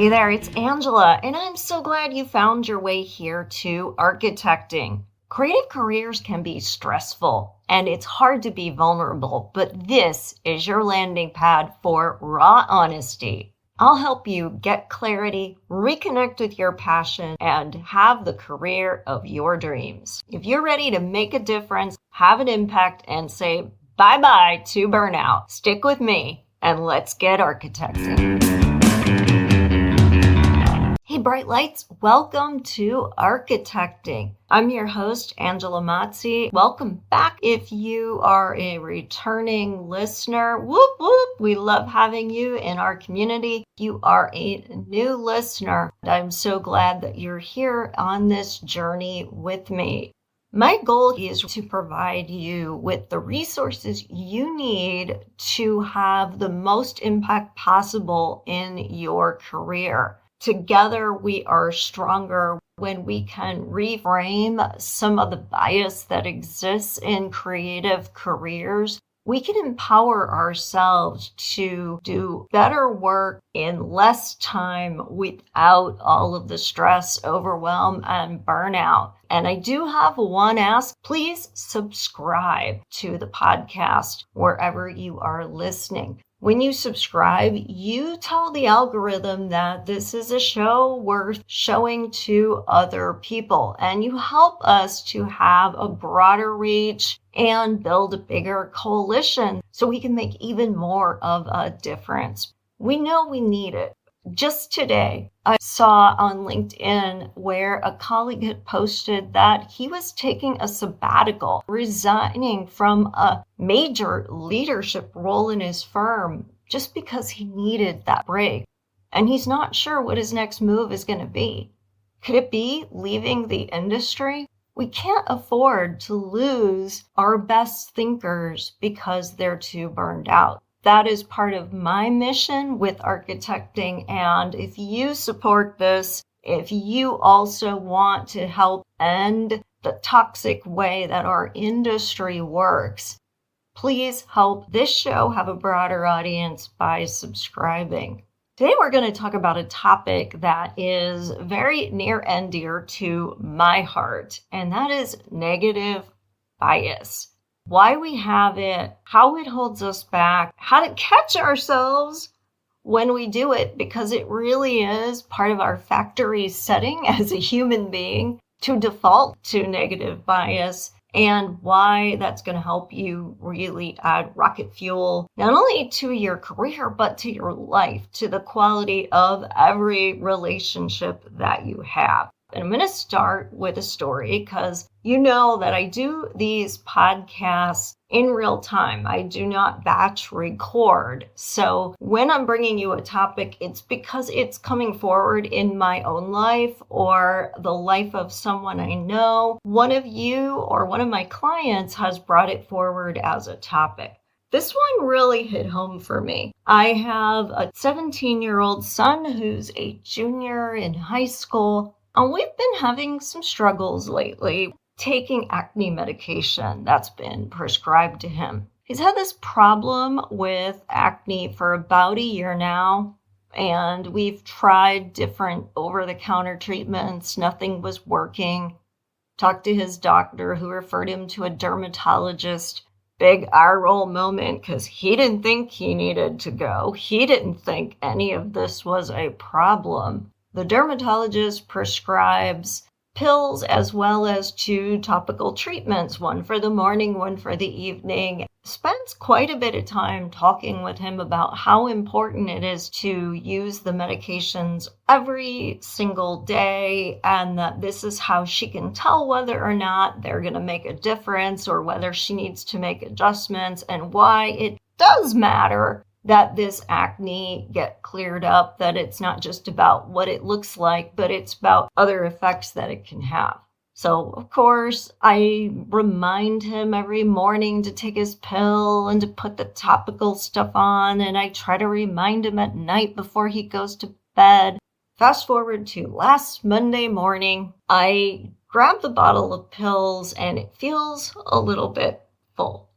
Hey there, it's Angela, and I'm so glad you found your way here to architecting. Creative careers can be stressful, and it's hard to be vulnerable, but this is your landing pad for raw honesty. I'll help you get clarity, reconnect with your passion, and have the career of your dreams. If you're ready to make a difference, have an impact, and say bye-bye to burnout, stick with me, and let's get architecting. Hey, bright lights, welcome to Architecting. I'm your host, Angela Mazzi. Welcome back if you are a returning listener. Whoop, whoop. We love having you in our community. If you are a new listener, I'm so glad that you're here on this journey with me. My goal is to provide you with the resources you need to have the most impact possible in your career. Together, we are stronger when we can reframe some of the bias that exists in creative careers. We can empower ourselves to do better work in less time without all of the stress, overwhelm, and burnout. And I do have one ask. Please subscribe to the podcast wherever you are listening. When you subscribe, you tell the algorithm that this is a show worth showing to other people, and you help us to have a broader reach and build a bigger coalition so we can make even more of a difference. We know we need it. Just today, I saw on LinkedIn where a colleague had posted that he was taking a sabbatical, resigning from a major leadership role in his firm just because he needed that break. And he's not sure what his next move is going to be. Could it be leaving the industry? We can't afford to lose our best thinkers because they're too burned out. That is part of my mission with architecting. And if you support this, if you also want to help end the toxic way that our industry works, please help this show have a broader audience by subscribing. Today, we're going to talk about a topic that is very near and dear to my heart, and that is negative bias. Why we have it, how it holds us back, how to catch ourselves when we do it, because it really is part of our factory setting as a human being to default to negative bias, and why that's going to help you really add rocket fuel, not only to your career, but to your life, to the quality of every relationship that you have. And I'm going to start with a story because you know that I do these podcasts in real time. I do not batch record. So when I'm bringing you a topic, it's because it's coming forward in my own life or the life of someone I know. One of you or one of my clients has brought it forward as a topic. This one really hit home for me. I have a 17-year-old son who's a junior in high school. And we've been having some struggles lately taking acne medication that's been prescribed to him. He's had this problem with acne for about a year now, and we've tried different over-the-counter treatments. Nothing was working. Talked to his doctor who referred him to a dermatologist. Big eye roll moment because he didn't think he needed to go. He didn't think any of this was a problem. The dermatologist prescribes pills as well as 2 topical treatments, one for the morning, one for the evening. Spends quite a bit of time talking with him about how important it is to use the medications every single day, and that this is how she can tell whether or not they're going to make a difference or whether she needs to make adjustments, and why it does matter that this acne get cleared up, that it's not just about what it looks like, but it's about other effects that it can have. So, of course, I remind him every morning to take his pill and to put the topical stuff on, and I try to remind him at night before he goes to bed. Fast forward to last Monday morning, I grab the bottle of pills and it feels a little bit full.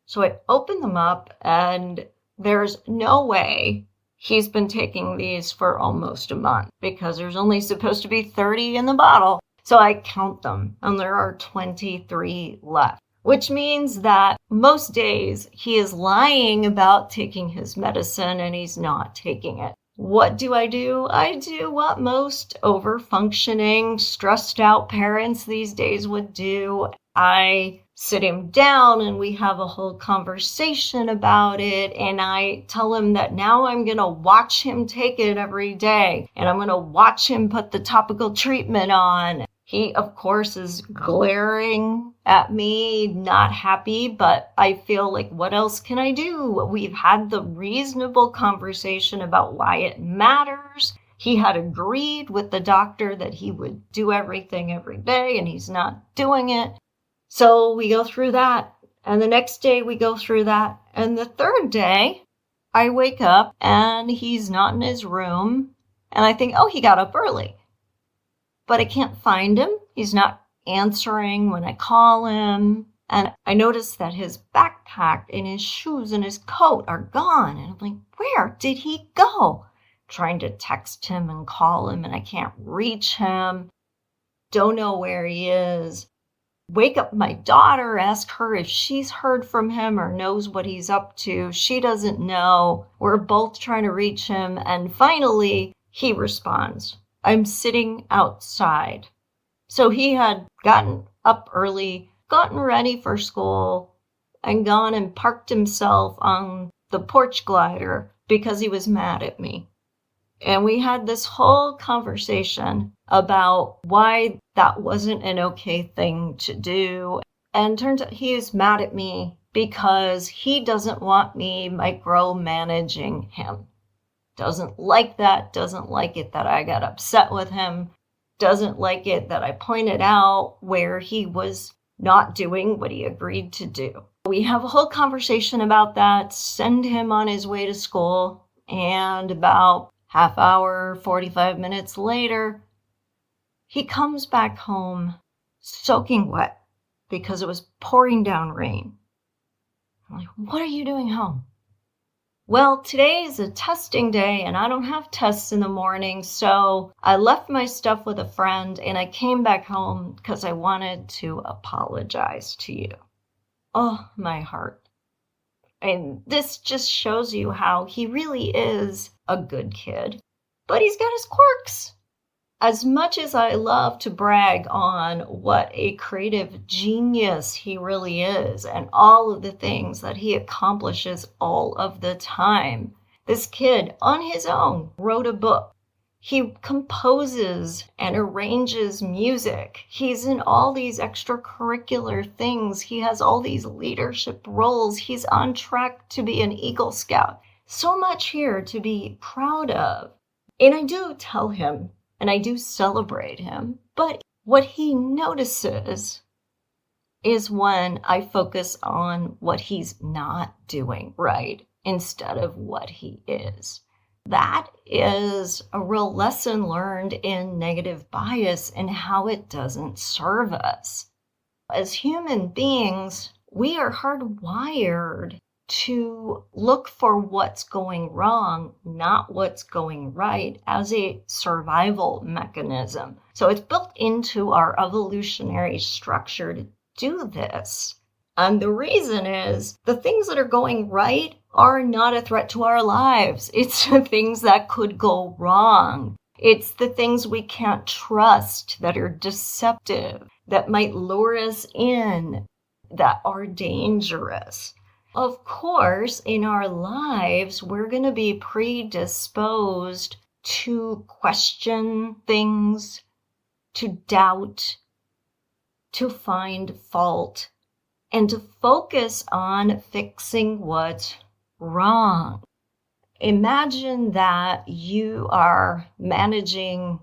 So I open them up and there's no way He's been taking these for almost a month because there's only supposed to be 30 in the bottle. So I count them, and there are 23 left, which means that most days he is lying about taking his medicine and he's not taking it. What do? I do what most over-functioning, stressed out parents these days would do. I sit him down and we have a whole conversation about it. And I tell him that now I'm going to watch him take it every day. And I'm going to watch him put the topical treatment on. He, of course, is glaring at me, not happy, but I feel like, what else can I do? We've had the reasonable conversation about why it matters. He had agreed with the doctor that he would do everything every day, and he's not doing it. So we go through that, and the next day we go through that, and the third day I wake up and he's not in his room, and I think, oh, he got up early. But I can't find him. He's not answering when I call him. And I notice that his backpack and his shoes and his coat are gone. And I'm like, where did he go? Trying to text him and call him, and I can't reach him. Don't know where he is. Wake up my daughter, ask her if she's heard from him or knows what he's up to. She doesn't know. We're both trying to reach him. And finally, he responds. I'm sitting outside. So he had gotten up early, gotten ready for school, and gone and parked himself on the porch glider because he was mad at me. And we had this whole conversation about why that wasn't an okay thing to do. And turns out he is mad at me because he doesn't want me micromanaging him. Doesn't like that, doesn't like it that I got upset with him, doesn't like it that I pointed out where he was not doing what he agreed to do. We have a whole conversation about that, send him on his way to school, and about half hour, 45 minutes later, he comes back home soaking wet because it was pouring down rain. I'm like, what are you doing home? Well, today is a testing day and I don't have tests in the morning, so I left my stuff with a friend and I came back home because I wanted to apologize to you. Oh, my heart. And this just shows you how he really is a good kid, but he's got his quirks. As much as I love to brag on what a creative genius he really is and all of the things that he accomplishes all of the time, this kid on his own wrote a book. He composes and arranges music. He's in all these extracurricular things. He has all these leadership roles. He's on track to be an Eagle Scout. So much here to be proud of. And I do tell him, and I do celebrate him, but what he notices is when I focus on what he's not doing right instead of what he is. That is a real lesson learned in negative bias and how it doesn't serve us. As human beings, we are hardwired to look for what's going wrong, not what's going right, as a survival mechanism. So it's built into our evolutionary structure to do this. And the reason is the things that are going right are not a threat to our lives. It's the things that could go wrong. It's the things we can't trust, that are deceptive, that might lure us in, that are dangerous. Of course, in our lives, we're going to be predisposed to question things, to doubt, to find fault, and to focus on fixing what's wrong. Imagine that you are managing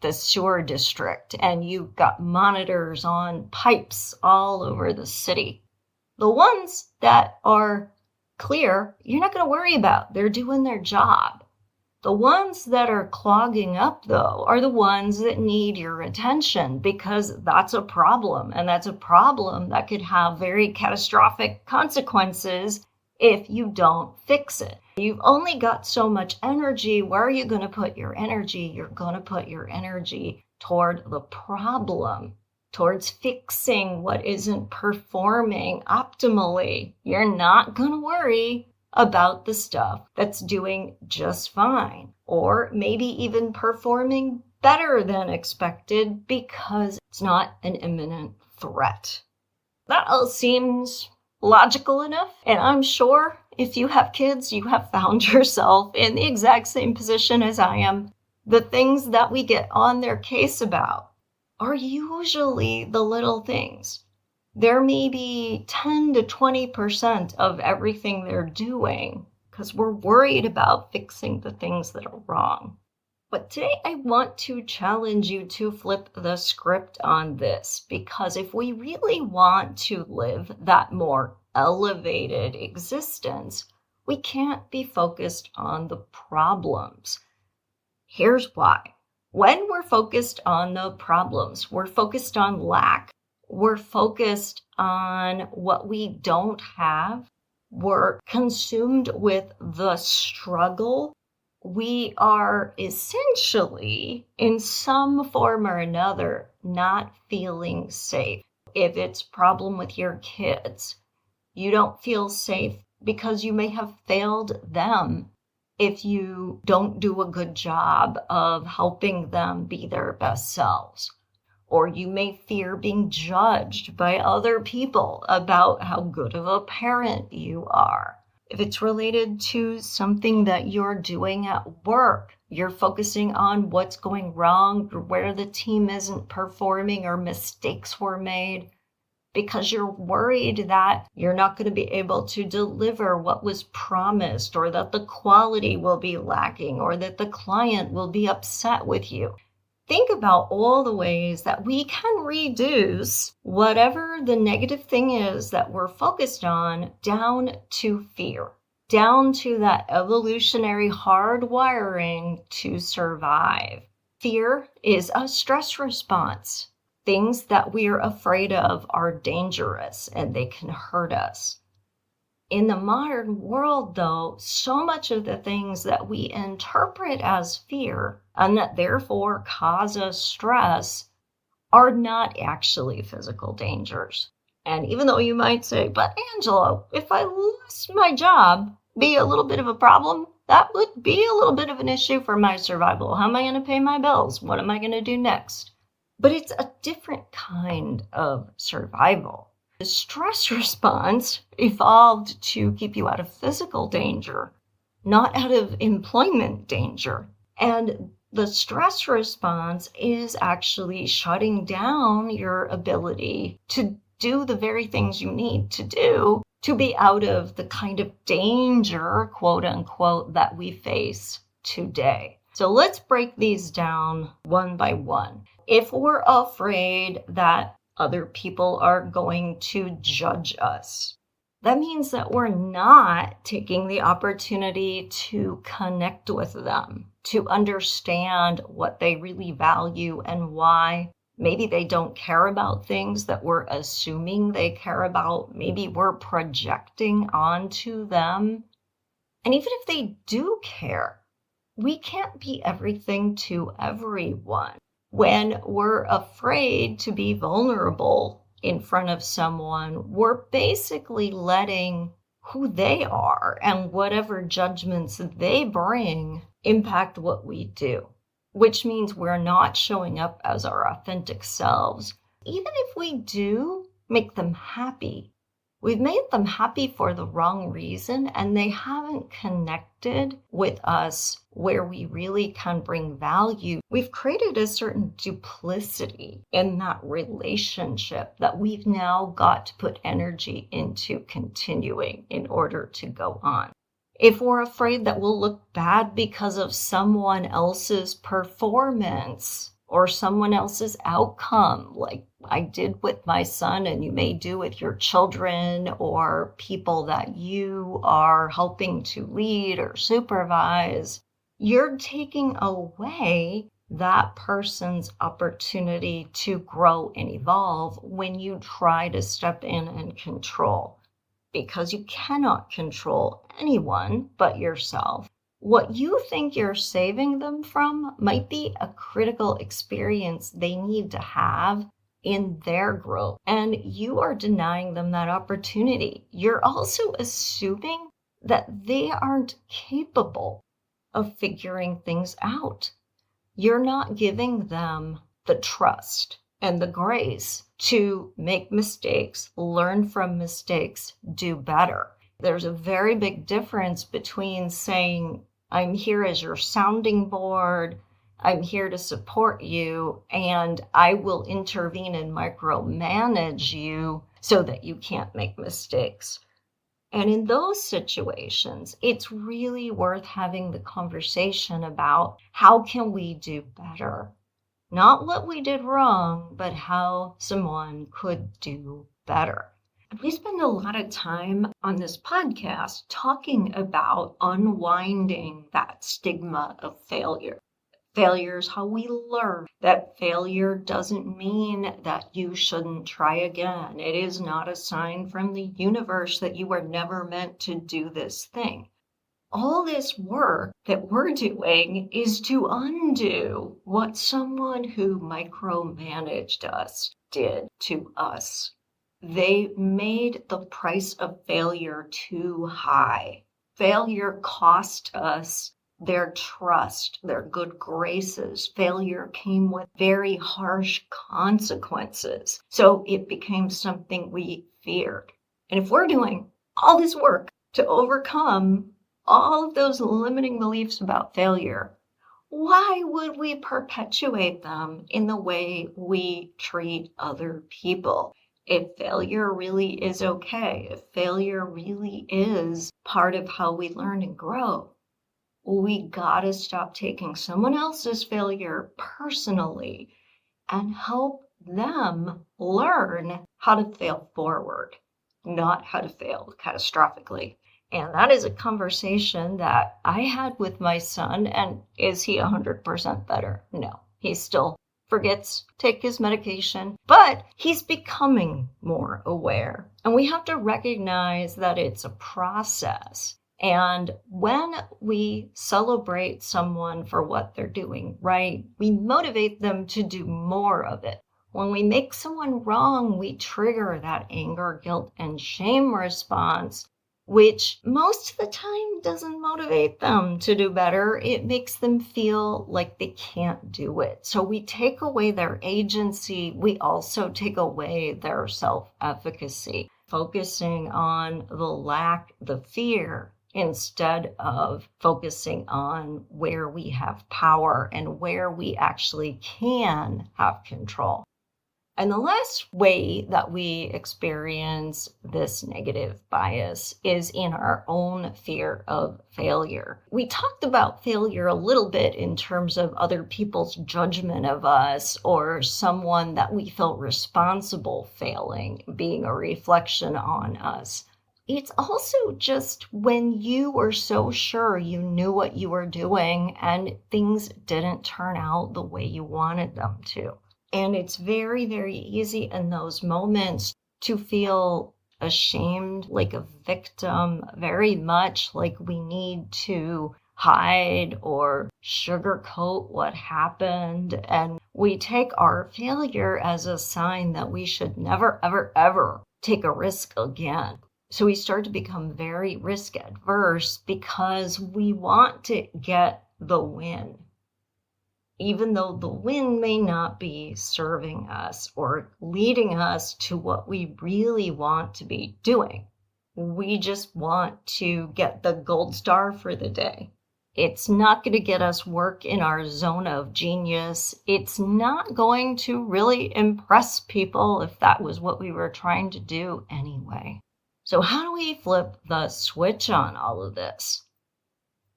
the sewer district and you've got monitors on pipes all over the city. The ones that are clear, you're not going to worry about. They're doing their job. The ones that are clogging up, though, are the ones that need your attention because that's a problem. And that's a problem that could have very catastrophic consequences if you don't fix it. You've only got so much energy. Where are you going to put your energy? You're going to put your energy toward the problem, towards fixing what isn't performing optimally. You're not going to worry about the stuff that's doing just fine, or maybe even performing better than expected because it's not an imminent threat. That all seems logical enough, and I'm sure if you have kids, you have found yourself in the exact same position as I am. The things that we get on their case about are usually the little things. There may be 10 to 20% of everything they're doing because we're worried about fixing the things that are wrong. But today I want to challenge you to flip the script on this, because if we really want to live that more elevated existence, we can't be focused on the problems. Here's why. When we're focused on the problems, we're focused on lack, we're focused on what we don't have, we're consumed with the struggle. We are essentially, in some form or another, not feeling safe. If it's a problem with your kids, you don't feel safe because you may have failed them. If you don't do a good job of helping them be their best selves, or you may fear being judged by other people about how good of a parent you are. If it's related to something that you're doing at work, you're focusing on what's going wrong, or where the team isn't performing, or mistakes were made, because you're worried that you're not going to be able to deliver what was promised, or that the quality will be lacking, or that the client will be upset with you. Think about all the ways that we can reduce whatever the negative thing is that we're focused on down to fear, down to that evolutionary hardwiring to survive. Fear is a stress response. Things that we're afraid of are dangerous and they can hurt us. In the modern world, though, so much of the things that we interpret as fear and that therefore cause us stress are not actually physical dangers. And even though you might say, but Angela, if I lost my job, be a little bit of a problem, that would be a little bit of an issue for my survival. How am I going to pay my bills? What am I going to do next? But it's a different kind of survival. The stress response evolved to keep you out of physical danger, not out of employment danger. And the stress response is actually shutting down your ability to do the very things you need to do to be out of the kind of danger, quote unquote, that we face today. So let's break these down one by one. If we're afraid that other people are going to judge us, that means that we're not taking the opportunity to connect with them, to understand what they really value and why. Maybe they don't care about things that we're assuming they care about. Maybe we're projecting onto them. And even if they do care, we can't be everything to everyone. When we're afraid to be vulnerable in front of someone, we're basically letting who they are and whatever judgments they bring impact what we do, which means we're not showing up as our authentic selves. Even if we do make them happy, we've made them happy for the wrong reason, and they haven't connected with us where we really can bring value. We've created a certain duplicity in that relationship that we've now got to put energy into continuing in order to go on. If we're afraid that we'll look bad because of someone else's performance or someone else's outcome, like I did with my son and you may do with your children or people that you are helping to lead or supervise, you're taking away that person's opportunity to grow and evolve when you try to step in and control. because you cannot control anyone but yourself. What you think you're saving them from might be a critical experience they need to have in their growth, and you are denying them that opportunity. You're also assuming that they aren't capable of figuring things out. You're not giving them the trust and the grace to make mistakes, learn from mistakes, do better. There's a very big difference between saying, I'm here as your sounding board, I'm here to support you, and I will intervene and micromanage you so that you can't make mistakes. And in those situations, it's really worth having the conversation about how can we do better? Not what we did wrong, but how someone could do better. We spend a lot of time on this podcast talking about unwinding that stigma of failure. Failure is how we learn. That failure doesn't mean that you shouldn't try again. It is not a sign from the universe that you were never meant to do this thing. All this work that we're doing is to undo what someone who micromanaged us did to us. They made the price of failure too high. Failure cost us their trust, their good graces. Failure came with very harsh consequences. So it became something we feared. And if we're doing all this work to overcome all of those limiting beliefs about failure, why would we perpetuate them in the way we treat other people? If failure really is okay, if failure really is part of how we learn and grow, we gotta stop taking someone else's failure personally and help them learn how to fail forward, not how to fail catastrophically. And that is a conversation that I had with my son. And is he 100% better? No, he still forgets, take his medication, but he's becoming more aware. And we have to recognize that it's a process. And when we celebrate someone for what they're doing right, we motivate them to do more of it. When we make someone wrong, we trigger that anger, guilt, and shame response, which most of the time doesn't motivate them to do better. It makes them feel like they can't do it. So we take away their agency. We also take away their self-efficacy, focusing on the fear, instead of focusing on where we have power and where we actually can have control. And the last way that we experience this negative bias is in our own fear of failure. We talked about failure a little bit in terms of other people's judgment of us, or someone that we felt responsible failing being a reflection on us. It's also just when you were so sure you knew what you were doing and things didn't turn out the way you wanted them to. And it's very, very easy in those moments to feel ashamed, like a victim, very much like we need to hide or sugarcoat what happened. And we take our failure as a sign that we should never, ever, ever take a risk again. So we start to become very risk adverse because we want to get the win, even though the win may not be serving us or leading us to what we really want to be doing. We just want to get the gold star for the day. It's not going to get us work in our zone of genius. It's not going to really impress people if that was what we were trying to do anyway. So how do we flip the switch on all of this?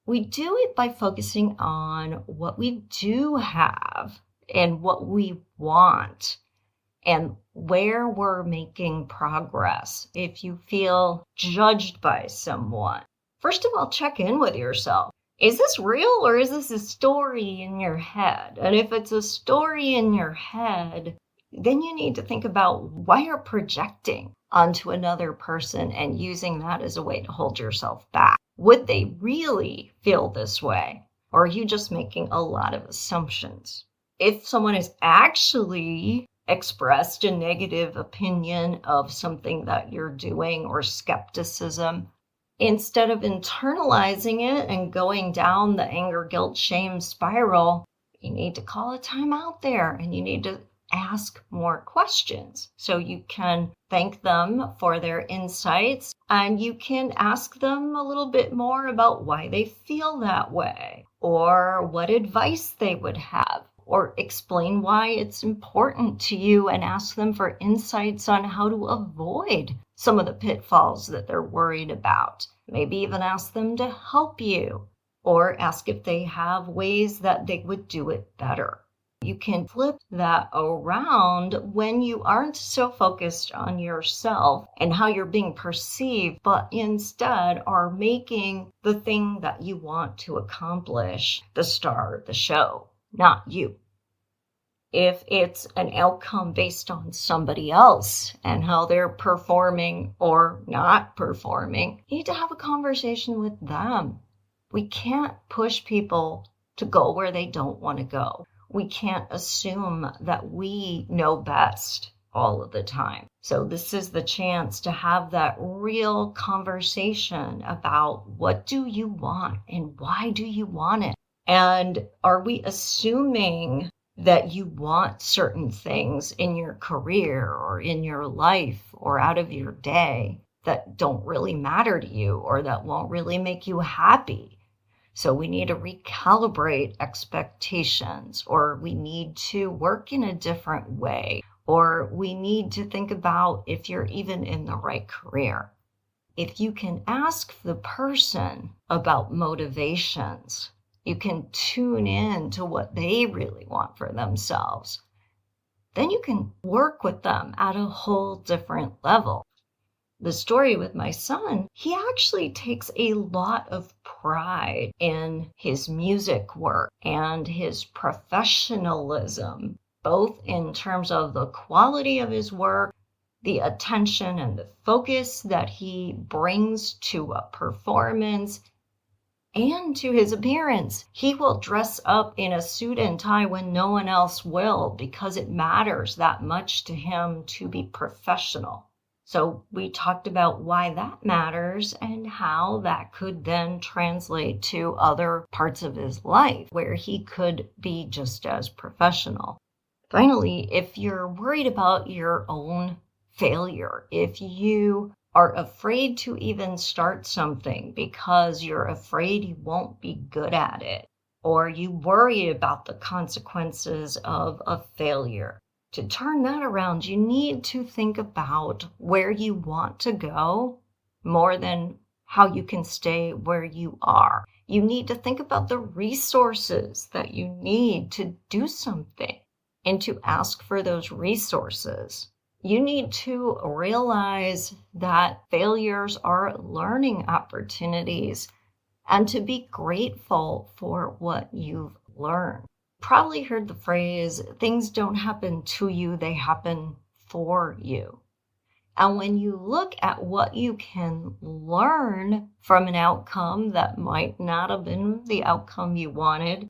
We do it by focusing on what we do have and what we want and where we're making progress. If you feel judged by someone, first of all, check in with yourself. Is this real or is this a story in your head? And if it's a story in your head, then you need to think about why you're projecting onto another person and using that as a way to hold yourself back. Would they really feel this way? Or are you just making a lot of assumptions? If someone has actually expressed a negative opinion of something that you're doing or skepticism, instead of internalizing it and going down the anger, guilt, shame spiral, you need to call a time out there and you need to ask more questions. So you can thank them for their insights and you can ask them a little bit more about why they feel that way or what advice they would have, or explain why it's important to you and ask them for insights on how to avoid some of the pitfalls that they're worried about. Maybe even ask them to help you, or ask if they have ways that they would do it better. You can flip that around when you aren't so focused on yourself and how you're being perceived, but instead are making the thing that you want to accomplish the star of the show, not you. If it's an outcome based on somebody else and how they're performing or not performing, you need to have a conversation with them. We can't push people to go where they don't want to go. We can't assume that we know best all of the time. So this is the chance to have that real conversation about what do you want and why do you want it? And are we assuming that you want certain things in your career or in your life or out of your day that don't really matter to you or that won't really make you happy? So we need to recalibrate expectations, or we need to work in a different way, or we need to think about if you're even in the right career. If you can ask the person about motivations, you can tune in to what they really want for themselves. Then you can work with them at a whole different level. The story with my son, he actually takes a lot of pride in his music work and his professionalism, both in terms of the quality of his work, the attention and the focus that he brings to a performance, and to his appearance. He will dress up in a suit and tie when no one else will because it matters that much to him to be professional. So we talked about why that matters and how that could then translate to other parts of his life where he could be just as professional. Finally, if you're worried about your own failure, if you are afraid to even start something because you're afraid you won't be good at it, or you worry about the consequences of a failure, to turn that around, you need to think about where you want to go more than how you can stay where you are. You need to think about the resources that you need to do something and to ask for those resources. You need to realize that failures are learning opportunities and to be grateful for what you've learned. Probably heard the phrase, things don't happen to you, they happen for you. And when you look at what you can learn from an outcome that might not have been the outcome you wanted,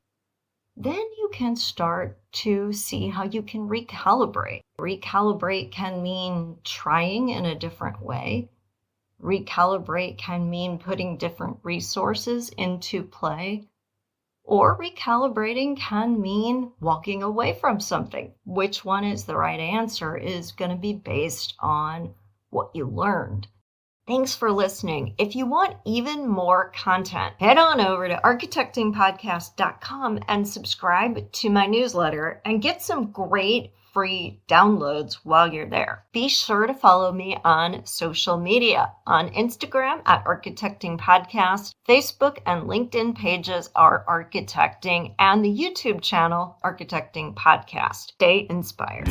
then you can start to see how you can recalibrate. Recalibrate can mean trying in a different way. Recalibrate can mean putting different resources into play. Or recalibrating can mean walking away from something. Which one is the right answer is going to be based on what you learned. Thanks for listening. If you want even more content, head on over to architectingpodcast.com and subscribe to my newsletter and get some great free downloads while you're there. Be sure to follow me on social media. On Instagram at Architecting Podcast, Facebook and LinkedIn pages are Architecting, and the YouTube channel Architecting Podcast. Stay inspired.